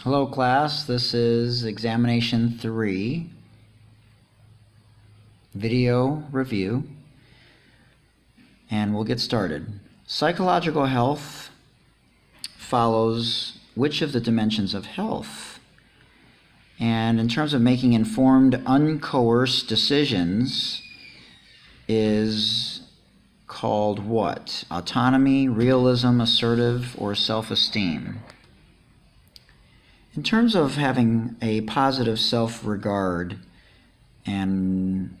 Hello class, this is examination 3, video review, and we'll get started. Psychological health follows which of the dimensions of health? And in terms of making informed, uncoerced decisions is called what? Autonomy, realism, assertive, or self-esteem? In terms of having a positive self-regard and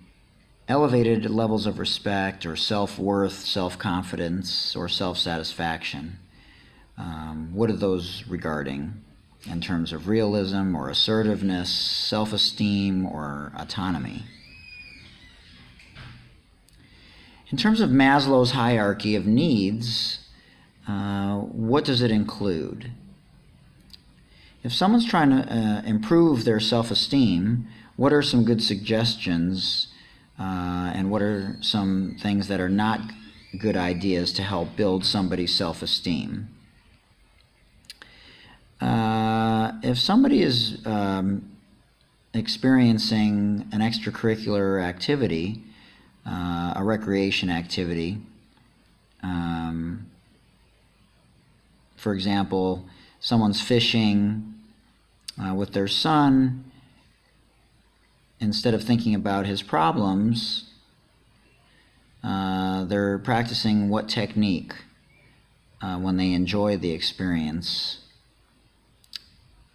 elevated levels of respect or self-worth, self-confidence, or self-satisfaction, what are those regarding in terms of realism or assertiveness, self-esteem, or autonomy? In terms of Maslow's hierarchy of needs, what does it include? If someone's trying to improve their self-esteem, what are some good suggestions and what are some things that are not good ideas to help build somebody's self-esteem? If somebody is experiencing an extracurricular activity, a recreation activity, for example, someone's fishing with their son, instead of thinking about his problems, they're practicing what technique when they enjoy the experience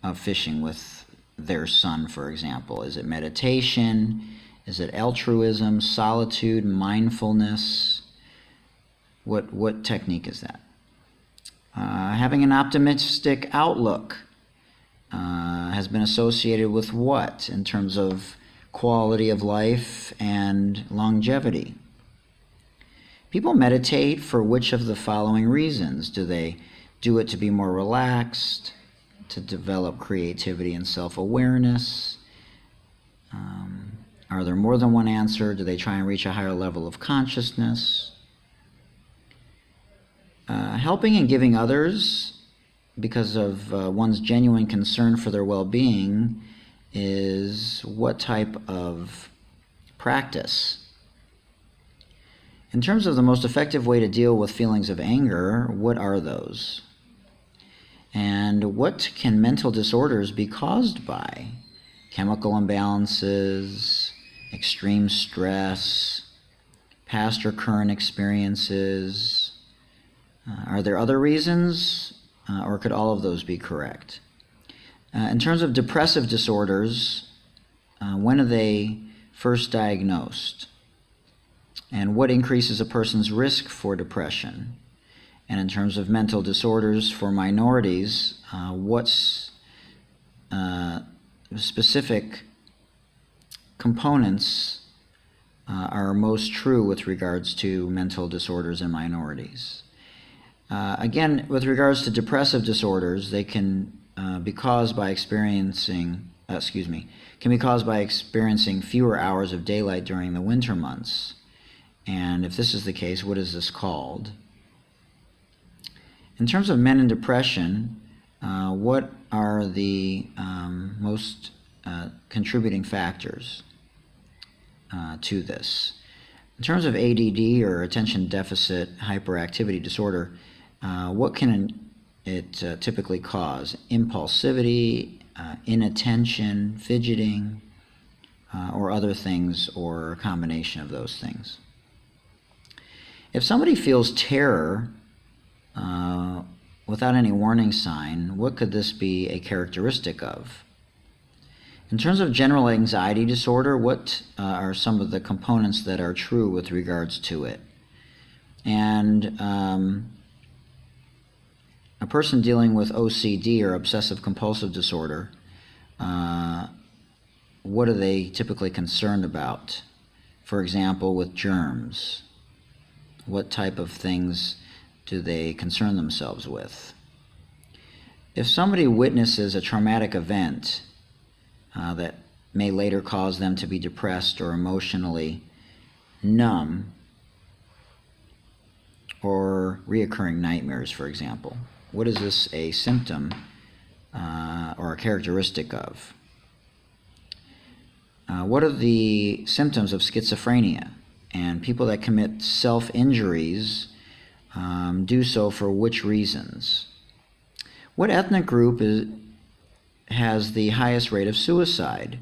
of fishing with their son, for example? Is it meditation? Is it altruism, solitude, mindfulness? What technique is that? Having an optimistic outlook has been associated with what in terms of quality of life and longevity? People meditate for which of the following reasons? Do they do it to be more relaxed, to develop creativity and self-awareness? Are there more than one answer? Do they try and reach a higher level of consciousness? Helping and giving others because of one's genuine concern for their well-being is what type of practice? In terms of the most effective way to deal with feelings of anger, what are those? And what can mental disorders be caused by? Chemical imbalances, extreme stress, past or current experiences. Are there other reasons, or could all of those be correct? In terms of depressive disorders, when are they first diagnosed? And what increases a person's risk for depression? And in terms of mental disorders for minorities, what's specific components are most true with regards to mental disorders in minorities? Again, with regards to depressive disorders, they can be caused by experiencing fewer hours of daylight during the winter months. And if this is the case, what is this called? In terms of men in depression, what are the most contributing factors to this? In terms of ADD, or attention deficit hyperactivity disorder, what can it typically cause? Impulsivity, inattention, fidgeting, or other things, or a combination of those things. If somebody feels terror without any warning sign, what could this be a characteristic of? In terms of general anxiety disorder, what are some of the components that are true with regards to it? And a person dealing with OCD, or obsessive compulsive disorder, what are they typically concerned about? For example, with germs. What type of things do they concern themselves with? If somebody witnesses a traumatic event that may later cause them to be depressed or emotionally numb, or reoccurring nightmares, for example, what is this a symptom or a characteristic of? What are the symptoms of schizophrenia? And people that commit self-injuries do so for which reasons? What ethnic group has the highest rate of suicide?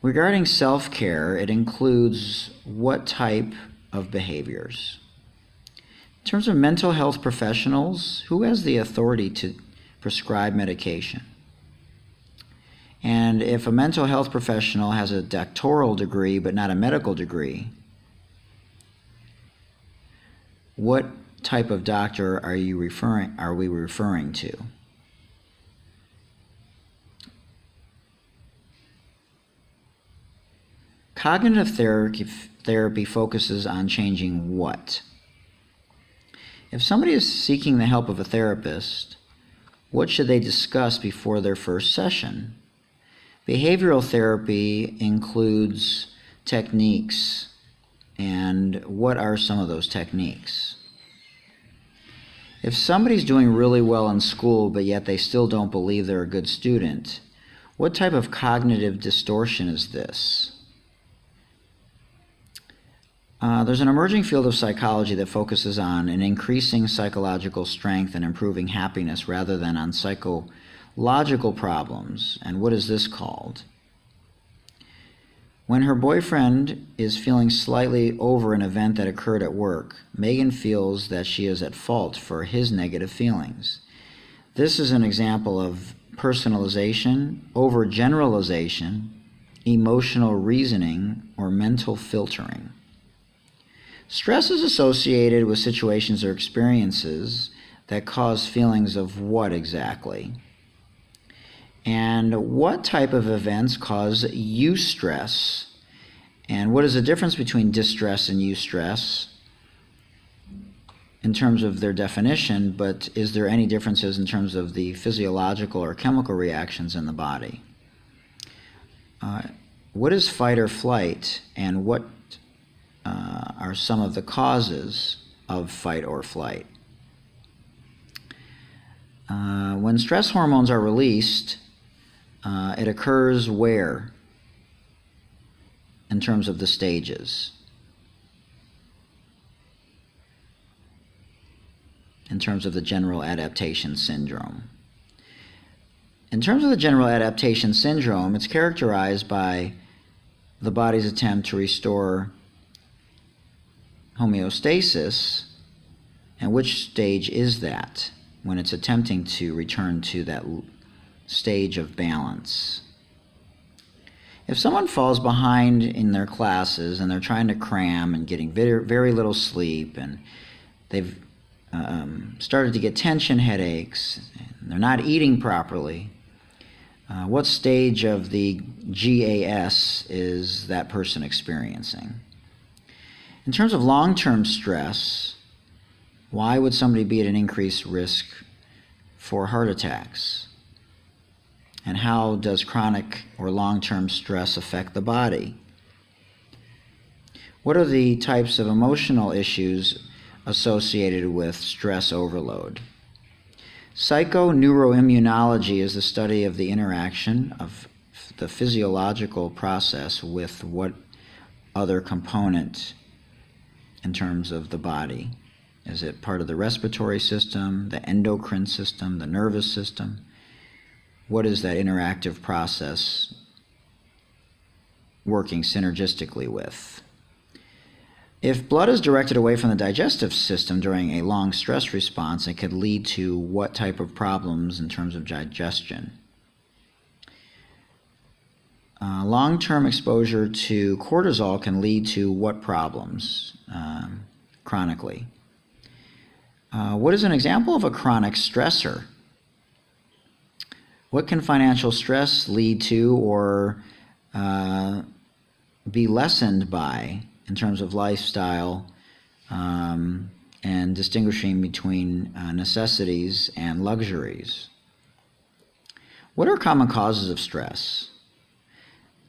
Regarding self-care, it includes what type of behaviors? In terms of mental health professionals, who has the authority to prescribe medication? And if a mental health professional has a doctoral degree but not a medical degree, what type of doctor are we referring to? Cognitive therapy focuses on changing what? If somebody is seeking the help of a therapist, what should they discuss before their first session? Behavioral therapy includes techniques, and what are some of those techniques? If somebody's doing really well in school, but yet they still don't believe they're a good student, what type of cognitive distortion is this? There's an emerging field of psychology that focuses on an increasing psychological strength and improving happiness rather than on psychological problems. And what is this called? When her boyfriend is feeling slightly over an event that occurred at work, Megan feels that she is at fault for his negative feelings. This is an example of personalization, overgeneralization, emotional reasoning, or mental filtering. Stress is associated with situations or experiences that cause feelings of what exactly? And what type of events cause eustress? And what is the difference between distress and eustress in terms of their definition, but is there any differences in terms of the physiological or chemical reactions in the body? What is fight or flight, and what are some of the causes of fight or flight? When stress hormones are released, it occurs where in terms of the stages? In terms of the general adaptation syndrome. In terms of the general adaptation syndrome, it's characterized by the body's attempt to restore homeostasis. And which stage is that when it's attempting to return to that stage of balance? If someone falls behind in their classes and they're trying to cram and getting very, very little sleep, and they've started to get tension headaches, and they're not eating properly, what stage of the GAS is that person experiencing? In terms of long-term stress, why would somebody be at an increased risk for heart attacks? And how does chronic or long-term stress affect the body? What are the types of emotional issues associated with stress overload? Psychoneuroimmunology is the study of the interaction of the physiological process with what other component in terms of the body? Is it part of the respiratory system, the endocrine system, the nervous system? What is that interactive process working synergistically with? If blood is directed away from the digestive system during a long stress response, it could lead to what type of problems in terms of digestion? Long-term exposure to cortisol can lead to what problems chronically? What is an example of a chronic stressor? What can financial stress lead to or be lessened by in terms of lifestyle and distinguishing between necessities and luxuries? What are common causes of stress?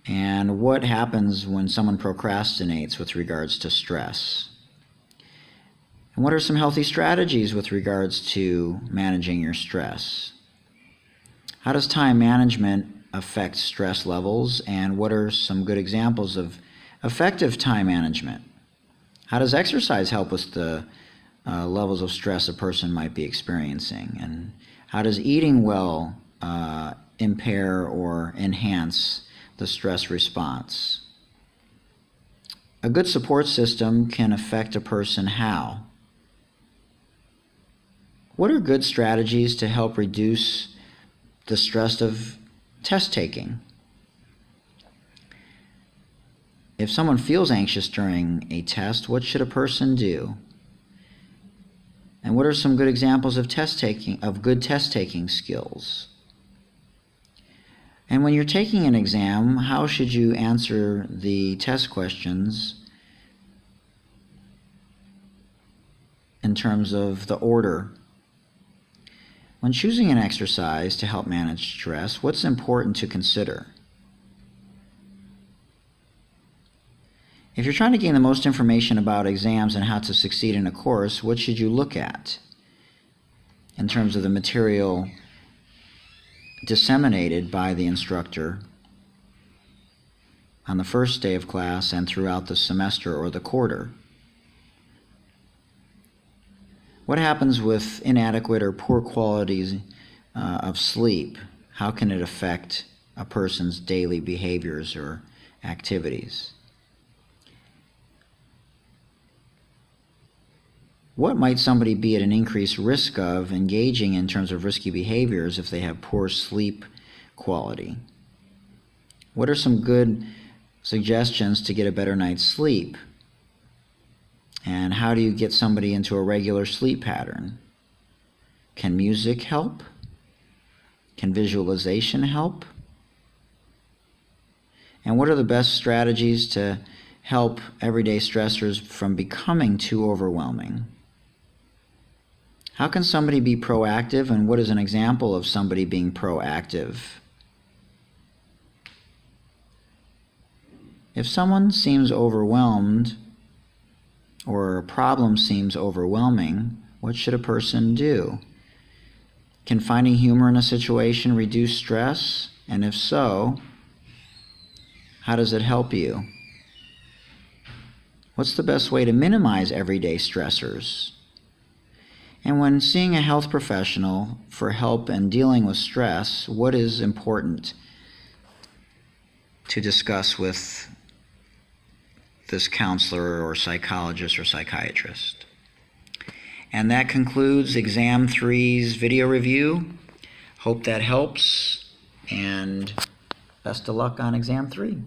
And what happens when someone procrastinates with regards to stress? And what are some healthy strategies with regards to managing your stress? How does time management affect stress levels, and what are some good examples of effective time management? How does exercise help with the levels of stress a person might be experiencing? And how does eating well impair or enhance the stress response? A good support system can affect a person how? What are good strategies to help reduce the stress of test taking? If someone feels anxious during a test, what should a person do? And what are some good examples of good test taking skills? And when you're taking an exam, how should you answer the test questions in terms of the order? When choosing an exercise to help manage stress, what's important to consider? If you're trying to gain the most information about exams and how to succeed in a course, what should you look at in terms of the material disseminated by the instructor on the first day of class and throughout the semester or the quarter? What happens with inadequate or poor qualities of sleep? How can it affect a person's daily behaviors or activities? What might somebody be at an increased risk of engaging in terms of risky behaviors if they have poor sleep quality? What are some good suggestions to get a better night's sleep? And how do you get somebody into a regular sleep pattern? Can music help? Can visualization help? And what are the best strategies to help everyday stressors from becoming too overwhelming? How can somebody be proactive, and what is an example of somebody being proactive? If someone seems overwhelmed or a problem seems overwhelming, what should a person do? Can finding humor in a situation reduce stress? And if so, how does it help you? What's the best way to minimize everyday stressors? And when seeing a health professional for help in dealing with stress, what is important to discuss with this counselor or psychologist or psychiatrist? And that concludes Exam 3's video review. Hope that helps, and best of luck on Exam 3.